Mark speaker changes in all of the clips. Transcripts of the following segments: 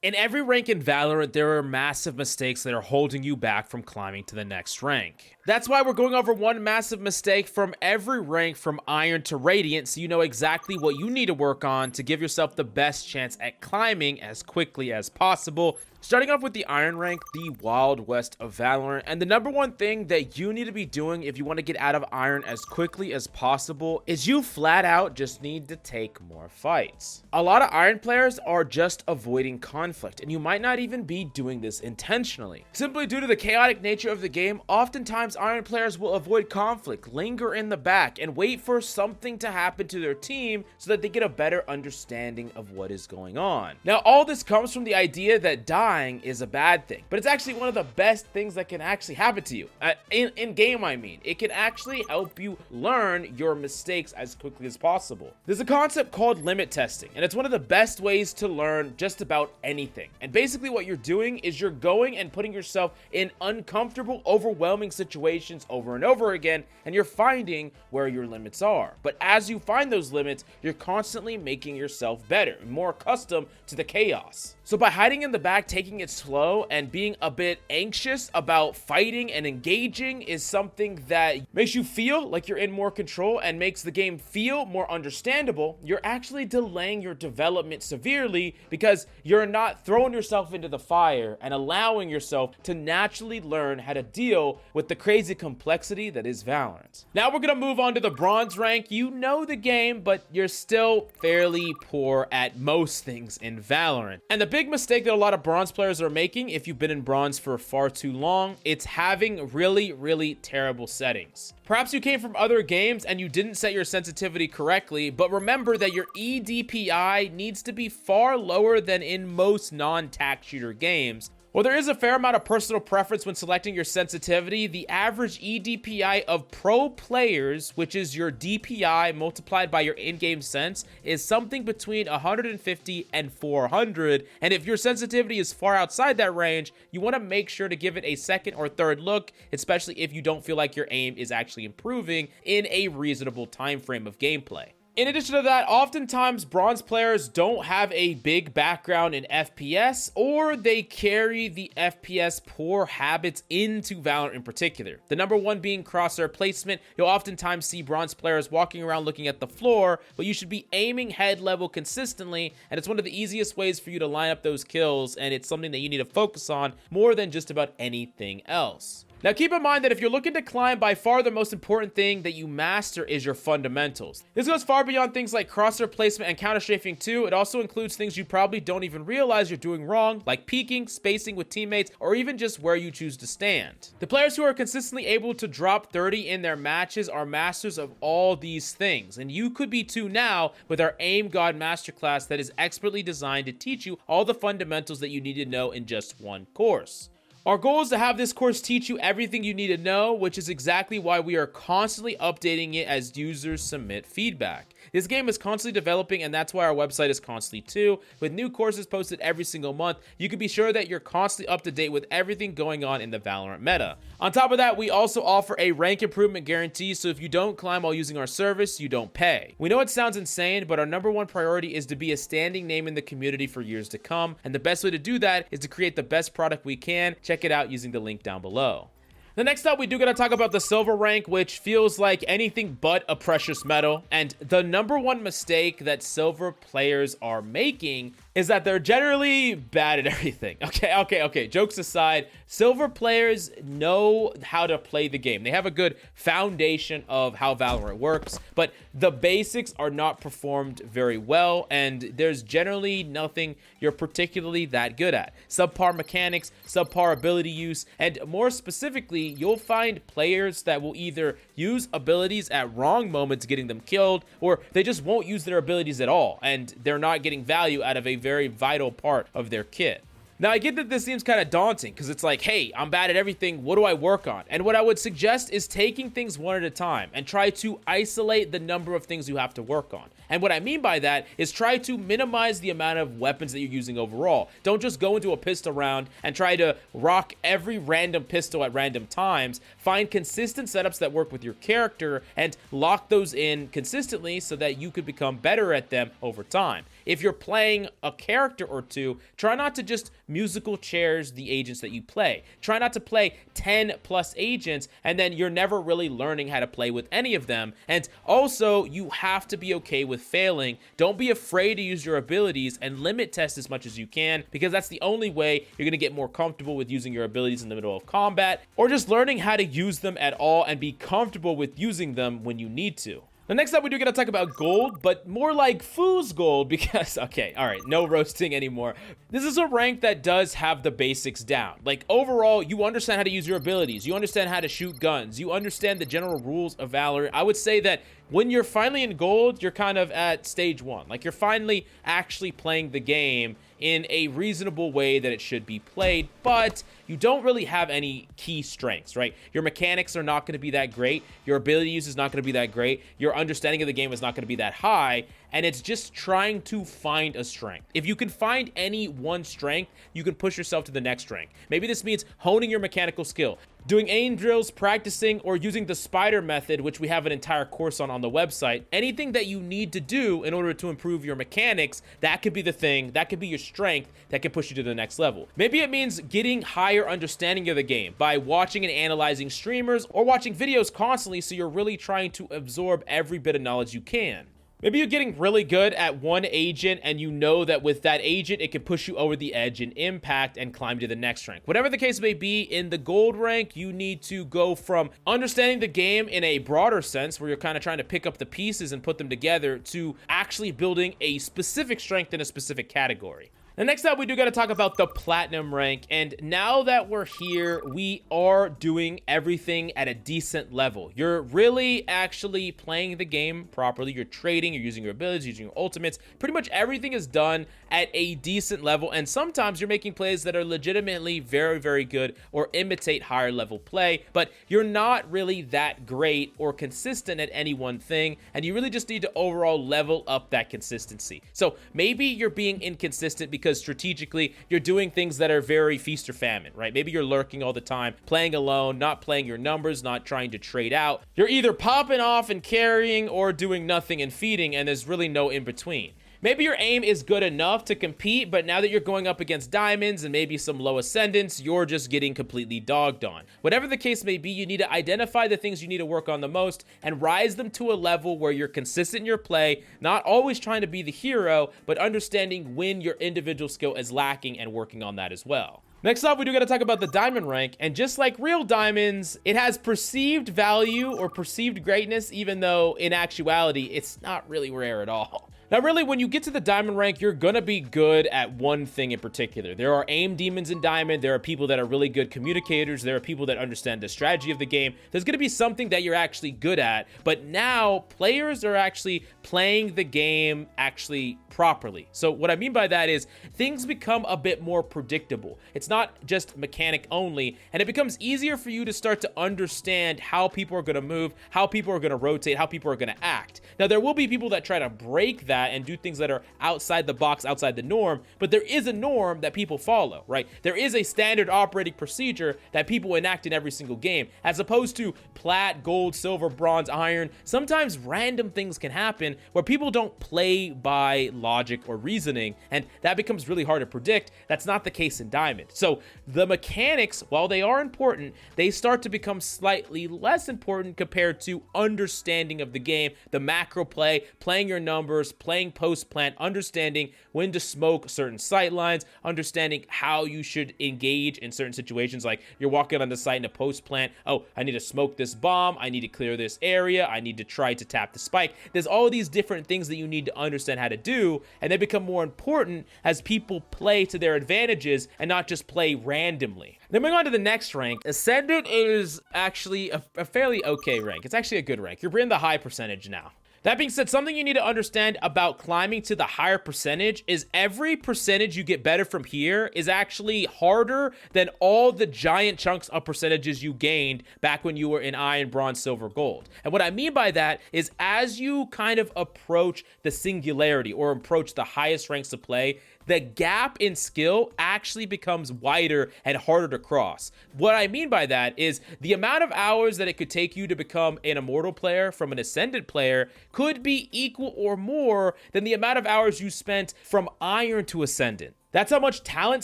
Speaker 1: In every rank in Valorant, there are massive mistakes that are holding you back from climbing to the next rank. That's why we're going over one massive mistake from every rank from Iron to Radiant, so you know exactly what you need to work on to give yourself the best chance at climbing as quickly as possible. Starting off with the Iron rank, the Wild West of Valorant, and the number one thing that you need to be doing if you want to get out of Iron as quickly as possible is you flat out just need to take more fights. A lot of Iron players are just avoiding conflict, and you might not even be doing this intentionally. Simply due to the chaotic nature of the game, oftentimes Iron players will avoid conflict, linger in the back, and wait for something to happen to their team so that they get a better understanding of what is going on. Now, all this comes from the idea that dying is a bad thing, but it's actually one of the best things that can actually happen to you. In game, I mean. It can actually help you learn your mistakes as quickly as possible. There's a concept called limit testing, and it's one of the best ways to learn just about anything. And basically what you're doing is you're going and putting yourself in uncomfortable, overwhelming situations over and over again, and you're finding where your limits are. But as you find those limits, you're constantly making yourself better, more accustomed to the chaos. So by hiding in the back, taking it slow, and being a bit anxious about fighting and engaging is something that makes you feel like you're in more control and makes the game feel more understandable, you're actually delaying your development severely because you're not throwing yourself into the fire and allowing yourself to naturally learn how to deal with the crazy complexity that is Valorant. Now we're gonna move on to the Bronze rank. You know the game, but you're still fairly poor at most things in Valorant. And the big mistake that a lot of Bronze players are making, if you've been in Bronze for far too long, it's having really terrible settings. Perhaps you came from other games and you didn't set your sensitivity correctly, but remember that your EDPI needs to be far lower than in most non-tac shooter games. While there is a fair amount of personal preference when selecting your sensitivity, the average EDPI of pro players, which is your DPI multiplied by your in-game sense, is something between 150 and 400. And if your sensitivity is far outside that range, you want to make sure to give it a second or third look, especially if you don't feel like your aim is actually improving in a reasonable time frame of gameplay. In addition to that, oftentimes Bronze players don't have a big background in FPS, or they carry the FPS poor habits into Valorant in particular. The number one being crosshair placement. You'll oftentimes see Bronze players walking around looking at the floor, but you should be aiming head level consistently, and it's one of the easiest ways for you to line up those kills, and it's something that you need to focus on more than just about anything else. Now keep in mind that if you're looking to climb, by far the most important thing that you master is your fundamentals. This goes far beyond things like crosshair placement and counter strafing too. It also includes things you probably don't even realize you're doing wrong, like peeking, spacing with teammates, or even just where you choose to stand. The players who are consistently able to drop 30 in their matches are masters of all these things, and you could be too now with our Aim God Masterclass that is expertly designed to teach you all the fundamentals that you need to know in just one course. Our goal is to have this course teach you everything you need to know, which is exactly why we are constantly updating it as users submit feedback. This game is constantly developing, and that's why our website is constantly too. With new courses posted every single month, you can be sure that you're constantly up to date with everything going on in the Valorant meta. On top of that, we also offer a rank improvement guarantee, so if you don't climb while using our service, you don't pay. We know it sounds insane, but our number one priority is to be a standing name in the community for years to come, and the best way to do that is to create the best product we can. Check it out using the link down below. The next up, we do gotta talk about the Silver rank, which feels like anything but a precious metal. And the number one mistake that Silver players are making is that they're generally bad at everything. Okay, jokes aside, Silver players know how to play the game. They have a good foundation of how Valorant works, but the basics are not performed very well, and there's generally nothing you're particularly that good at. Subpar mechanics, subpar ability use, and more specifically, you'll find players that will either use abilities at wrong moments getting them killed, or they just won't use their abilities at all, and they're not getting value out of a very vital part of their kit. Now, I get that this seems kind of daunting because it's like, hey, I'm bad at everything. What do I work on? And what I would suggest is taking things one at a time and try to isolate the number of things you have to work on. And what I mean by that is try to minimize the amount of weapons that you're using overall. Don't just go into a pistol round and try to rock every random pistol at random times. Find consistent setups that work with your character and lock those in consistently so that you could become better at them over time. if you're playing a character or two, try not to just musical chairs the agents that you play. Try not to play 10 plus agents and then you're never really learning how to play with any of them. And also, you have to be okay with failing. Don't be afraid to use your abilities and limit test as much as you can, because that's the only way you're going to get more comfortable with using your abilities in the middle of combat, or just learning how to use them at all and be comfortable with using them when you need to. Now, next up, we do get to talk about gold, but more like Foo's gold because, okay, all right, no roasting anymore. This is a rank that does have the basics down. Like, overall, you understand how to use your abilities. You understand how to shoot guns. You understand the general rules of Valorant. I would say that when you're finally in gold, you're kind of at stage 1. Like, you're finally actually playing the game in a reasonable way that it should be played, but you don't really have any key strengths, right? Your mechanics are not going to be that great. Your ability use is not going to be that great. Your understanding of the game is not going to be that high, and it's just trying to find a strength. If you can find any one strength, you can push yourself to the next strength. Maybe this means honing your mechanical skill, doing aim drills, practicing, or using the spider method, which we have an entire course on the website. Anything that you need to do in order to improve your mechanics, that could be the thing, that could be your strength that can push you to the next level. Maybe it means getting higher understanding of the game by watching and analyzing streamers or watching videos constantly, so you're really trying to absorb every bit of knowledge you can. Maybe you're getting really good at one agent and you know that with that agent, it can push you over the edge in impact and climb to the next rank. Whatever the case may be, in the gold rank, you need to go from understanding the game in a broader sense, where you're kind of trying to pick up the pieces and put them together, to actually building a specific strength in a specific category. Now, next up, we do got to talk about the platinum rank, and now that we're here, we are doing everything at a decent level. You're really actually playing the game properly. You're trading, you're using your abilities, using your ultimates. Pretty much everything is done at a decent level, and sometimes you're making plays that are legitimately very, very good or imitate higher level play, but you're not really that great or consistent at any one thing, and you really just need to overall level up that consistency. So maybe you're being inconsistent because strategically you're doing things that are very feast or famine, right? Maybe you're lurking all the time, playing alone, not playing your numbers, not trying to trade out. You're either popping off and carrying or doing nothing and feeding, and there's really no in between. Maybe your aim is good enough to compete, but now that you're going up against diamonds and maybe some low ascendants, you're just getting completely dogged on. Whatever the case may be, you need to identify the things you need to work on the most and rise them to a level where you're consistent in your play, not always trying to be the hero, but understanding when your individual skill is lacking and working on that as well. Next up, we do got to talk about the diamond rank, and just like real diamonds, it has perceived value or perceived greatness, even though in actuality, it's not really rare at all. Now, really, when you get to the diamond rank, you're gonna be good at one thing in particular. There are aim demons in diamond. There are people that are really good communicators. There are people that understand the strategy of the game. There's gonna be something that you're actually good at, but now players are actually playing the game actually properly. So what I mean by that is things become a bit more predictable. It's not just mechanic only, and it becomes easier for you to start to understand how people are gonna move, how people are gonna rotate, how people are gonna act. Now, there will be people that try to break that and do things that are outside the box, outside the norm, but there is a norm that people follow, right? There is a standard operating procedure that people enact in every single game, as opposed to plat, gold, silver, bronze, iron. Sometimes random things can happen where people don't play by logic or reasoning, and that becomes really hard to predict. That's not the case in diamond. So the mechanics, while they are important, they start to become slightly less important compared to understanding of the game, the macro play, playing your numbers, playing post-plant, understanding when to smoke certain sight lines, understanding how you should engage in certain situations, like you're walking on the site in a post-plant, oh, I need to smoke this bomb, I need to clear this area, I need to try to tap the spike. There's all these different things that you need to understand how to do, and they become more important as people play to their advantages and not just play randomly. Then moving on to the next rank, Ascendant is actually a fairly okay rank. It's actually a good rank. You're in the high percentage now. That being said, something you need to understand about climbing to the higher percentage is every percentage you get better from here is actually harder than all the giant chunks of percentages you gained back when you were in iron, bronze, silver, gold. And what I mean by that is as you kind of approach the singularity or approach the highest ranks of play, the gap in skill actually becomes wider and harder to cross. What I mean by that is the amount of hours that it could take you to become an Immortal player from an Ascendant player could be equal or more than the amount of hours you spent from Iron to Ascendant. That's how much talent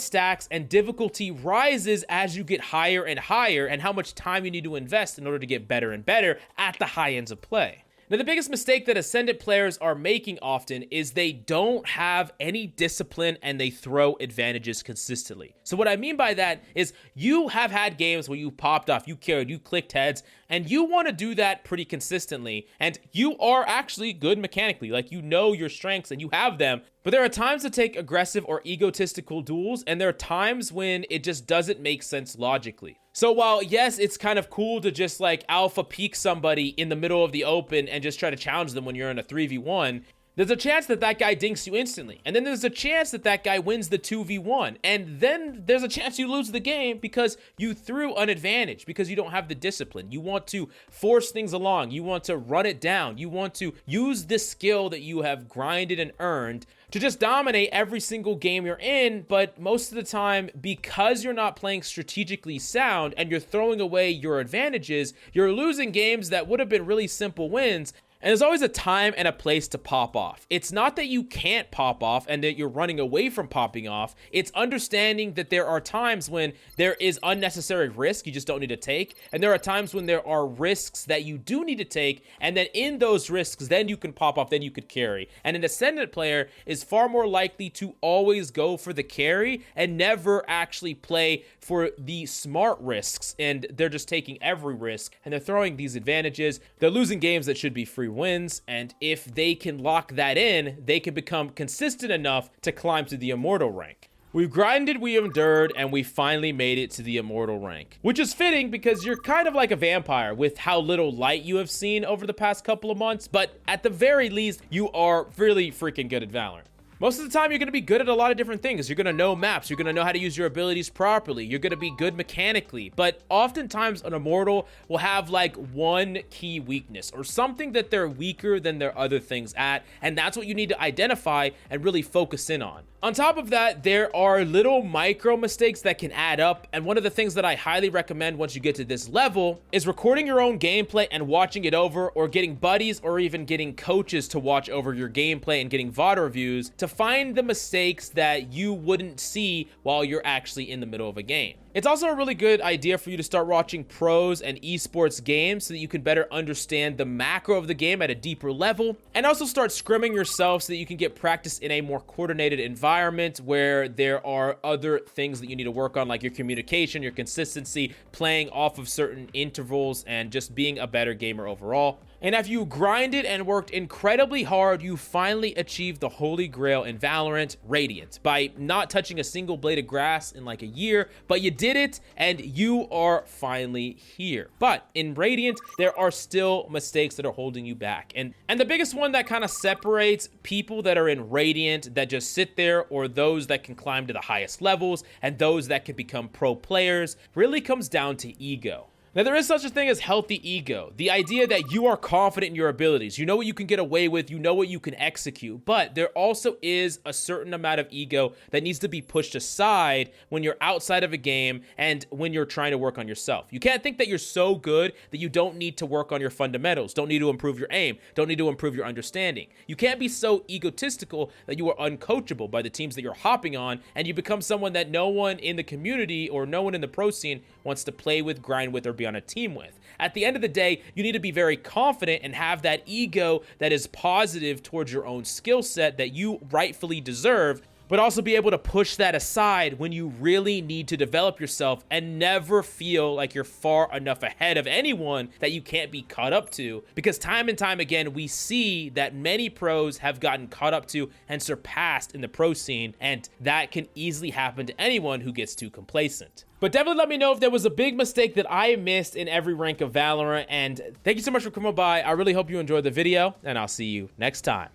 Speaker 1: stacks and difficulty rises as you get higher and higher, and how much time you need to invest in order to get better and better at the high ends of play. Now, the biggest mistake that Ascendant players are making often is they don't have any discipline and they throw advantages consistently. So what I mean by that is you have had games where you popped off, you carried, you clicked heads, and you want to do that pretty consistently, and you are actually good mechanically. Like, you know your strengths and you have them, but there are times to take aggressive or egotistical duels, and there are times when it just doesn't make sense logically. So while, yes, it's kind of cool to just like alpha peek somebody in the middle of the open and just try to challenge them when you're in a 3v1, there's a chance that that guy dinks you instantly. And then there's a chance that that guy wins the 2v1. And then there's a chance you lose the game because you threw an advantage, because you don't have the discipline. You want to force things along. You want to run it down. You want to use the skill that you have grinded and earned to just dominate every single game you're in. But most of the time, because you're not playing strategically sound and you're throwing away your advantages, you're losing games that would have been really simple wins. And there's always a time and a place to pop off. It's not that you can't pop off and that you're running away from popping off. It's understanding that there are times when there is unnecessary risk you just don't need to take. And there are times when there are risks that you do need to take. And then in those risks, then you can pop off, then you could carry. And an Ascendant player is far more likely to always go for the carry and never actually play for the smart risks. And they're just taking every risk and they're throwing these advantages. They're losing games that should be free wins, and if they can lock that in, they can become consistent enough to climb to the Immortal rank. We've grinded, we endured, and we finally made it to the Immortal rank, which is fitting because you're kind of like a vampire with how little light you have seen over the past couple of months, but at the very least, you are really freaking good at Valorant. Most of the time, you're going to be good at a lot of different things. You're going to know maps. You're going to know how to use your abilities properly. You're going to be good mechanically. But oftentimes, an Immortal will have like one key weakness or something that they're weaker than their other things at. And that's what you need to identify and really focus in on. On top of that, there are little micro mistakes that can add up. And one of the things that I highly recommend once you get to this level is recording your own gameplay and watching it over, or getting buddies or even getting coaches to watch over your gameplay and getting VOD reviews to find the mistakes that you wouldn't see while you're actually in the middle of a game. It's also a really good idea for you to start watching pros and esports games so that you can better understand the macro of the game at a deeper level, and also start scrimming yourself so that you can get practice in a more coordinated environment where there are other things that you need to work on, like your communication, your consistency, playing off of certain intervals, and just being a better gamer overall. And if you grinded and worked incredibly hard, you finally achieved the holy grail in Valorant, Radiant, by not touching a single blade of grass in like a year, but you did it and you are finally here. But in Radiant, there are still mistakes that are holding you back. And the biggest one that kind of separates people that are in Radiant that just sit there, or those that can climb to the highest levels, and those that can become pro players, really comes down to ego. Now, there is such a thing as healthy ego. The idea that you are confident in your abilities. You know what you can get away with. You know what you can execute. But there also is a certain amount of ego that needs to be pushed aside when you're outside of a game and when you're trying to work on yourself. You can't think that you're so good that you don't need to work on your fundamentals, don't need to improve your aim, don't need to improve your understanding. You can't be so egotistical that you are uncoachable by the teams that you're hopping on, and you become someone that no one in the community or no one in the pro scene wants to play with, grind with, or be on a team with. At the end of the day, you need to be very confident and have that ego that is positive towards your own skill set that you rightfully deserve, but also be able to push that aside when you really need to develop yourself, and never feel like you're far enough ahead of anyone that you can't be caught up to. Because time and time again, we see that many pros have gotten caught up to and surpassed in the pro scene, and that can easily happen to anyone who gets too complacent. But definitely let me know if there was a big mistake that I missed in every rank of Valorant. And thank you so much for coming by. I really hope you enjoyed the video, and I'll see you next time.